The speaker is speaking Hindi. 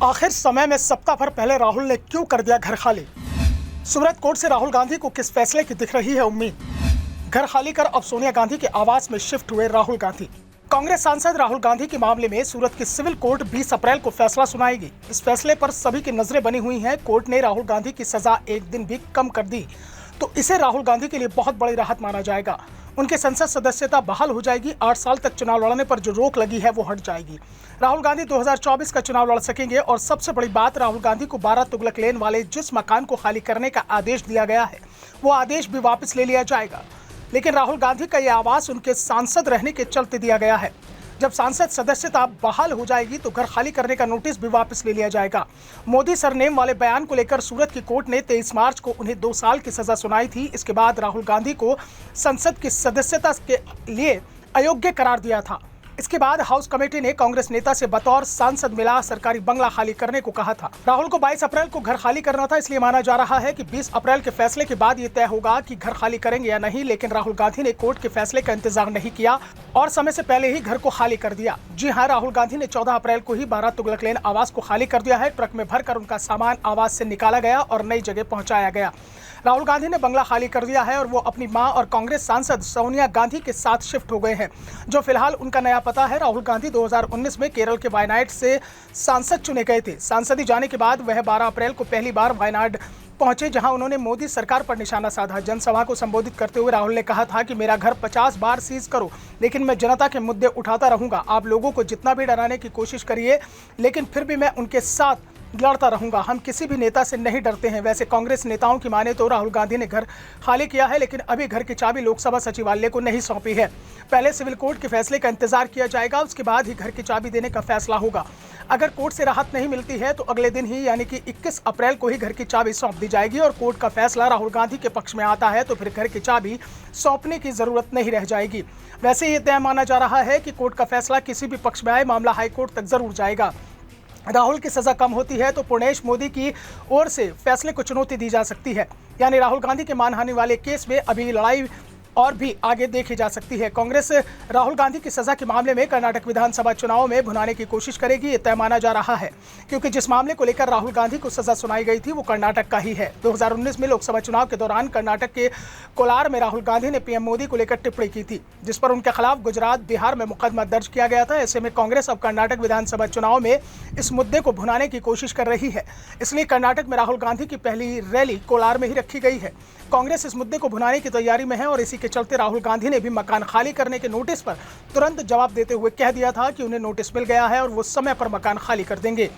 आखिर समय में सप्ताह भर पहले राहुल ने क्यों कर दिया घर खाली? सुब्रत कोर्ट से राहुल गांधी को किस फैसले की दिख रही है उम्मीद? घर खाली कर अब सोनिया गांधी के आवास में शिफ्ट हुए राहुल गांधी। कांग्रेस सांसद राहुल गांधी के मामले में सूरत की सिविल कोर्ट 20 अप्रैल को फैसला सुनाएगी। इस फैसले पर सभी की नजरें बनी हुई हैं। कोर्ट ने राहुल गांधी की सजा एक दिन भी कम कर दी तो इसे राहुल गांधी के लिए बहुत बड़ी राहत माना जाएगा। उनकी संसद सदस्यता बहाल हो जाएगी। 8 साल तक चुनाव लड़ने पर जो रोक लगी है वो हट जाएगी। राहुल गांधी 2024 का चुनाव लड़ सकेंगे और सबसे बड़ी बात, राहुल गांधी को 12 तुगलक लेन वाले जिस मकान को खाली करने का आदेश दिया गया है वो आदेश भी वापस ले लिया जाएगा। लेकिन राहुल गांधी का यह आवास उनके सांसद रहने के चलते दिया गया है। जब सांसद सदस्यता बहाल हो जाएगी तो घर खाली करने का नोटिस भी वापस ले लिया जाएगा। मोदी सरनेम वाले बयान को लेकर सूरत की कोर्ट ने 23 मार्च को उन्हें 2 साल की सजा सुनाई थी। इसके बाद राहुल गांधी को संसद की सदस्यता के लिए अयोग्य करार दिया था। इसके बाद हाउस कमेटी ने कांग्रेस नेता से बतौर सांसद मिला सरकारी बंगला खाली करने को कहा था। राहुल को 22 अप्रैल को घर खाली करना था, इसलिए माना जा रहा है कि 20 अप्रैल के फैसले के बाद ये तय होगा कि घर खाली करेंगे या नहीं। लेकिन राहुल गांधी ने कोर्ट के फैसले का इंतजार नहीं किया और समय से पहले ही घर को खाली कर दिया। जी हाँ, राहुल गांधी ने 14 अप्रैल को ही 12 तुगलक लेन आवास को खाली कर दिया है। ट्रक में भरकर उनका सामान आवास से निकाला गया और नई जगह पहुंचाया गया। राहुल गांधी ने बंगला खाली कर दिया है और वो अपनी मां और कांग्रेस सांसद सोनिया गांधी के साथ शिफ्ट हो गए हैं, जो फिलहाल उनका नया पता है। राहुल गांधी 2019 में केरल के वायनाड से सांसद चुने गए थे। सांसदी जाने के बाद वह 12 अप्रैल को पहली बार वायनाड पहुंचे, जहां उन्होंने मोदी सरकार पर निशाना साधा। जनसभा को संबोधित करते हुए राहुल ने कहा था कि मेरा घर 50 बार सीज करो, लेकिन मैं जनता के मुद्दे उठाता रहूंगा। आप लोगों को जितना भी डराने की कोशिश करिए, लेकिन फिर भी मैं उनके साथ लड़ता रहूंगा। हम किसी भी नेता से नहीं डरते हैं। वैसे कांग्रेस नेताओं की माने तो राहुल गांधी ने घर खाली किया है, लेकिन अभी घर की चाबी लोकसभा सचिवालय को नहीं सौंपी है। पहले सिविल कोर्ट के फैसले का इंतजार किया जाएगा, उसके बाद ही घर की चाबी देने का फैसला होगा। अगर कोर्ट से राहत नहीं मिलती है तो अगले दिन ही यानी कि 21 अप्रैल को ही घर की चाबी सौंप दी जाएगी और कोर्ट का फैसला राहुल गांधी के पक्ष में आता है तो फिर घर की चाबी सौंपने की जरूरत नहीं रह जाएगी। वैसे ये तय माना जा रहा है कि कोर्ट का फैसला किसी भी पक्ष में आए, मामला हाईकोर्ट तक जरूर जाएगा। राहुल की सजा कम होती है तो पुणेश मोदी की ओर से फैसले को चुनौती दी जा सकती है, यानी राहुल गांधी के मानहानि वाले केस में अभी लड़ाई और भी आगे देखी जा सकती है। कांग्रेस राहुल गांधी की सजा के मामले में कर्नाटक विधानसभा चुनाव में भुनाने की कोशिश करेगी, ये तय माना जा रहा है, क्योंकि जिस मामले को लेकर राहुल गांधी को सजा सुनाई गई थी वो कर्नाटक का ही है। 2019 में लोकसभा चुनाव के दौरान कर्नाटक के कोलार में राहुल गांधी ने पीएम मोदी को लेकर टिप्पणी की थी, जिस पर उनके खिलाफ गुजरात, बिहार में मुकदमा दर्ज किया गया था। ऐसे में कांग्रेस अब कर्नाटक विधानसभा चुनाव में इस मुद्दे को भुनाने की कोशिश कर रही है, इसलिए कर्नाटक में राहुल गांधी की पहली रैली कोलार में ही रखी गई है। कांग्रेस इस मुद्दे को भुनाने की तैयारी में है और इसी के चलते राहुल गांधी ने भी मकान खाली करने के नोटिस पर तुरंत जवाब देते हुए कह दिया था कि उन्हें नोटिस मिल गया है और वो समय पर मकान खाली कर देंगे।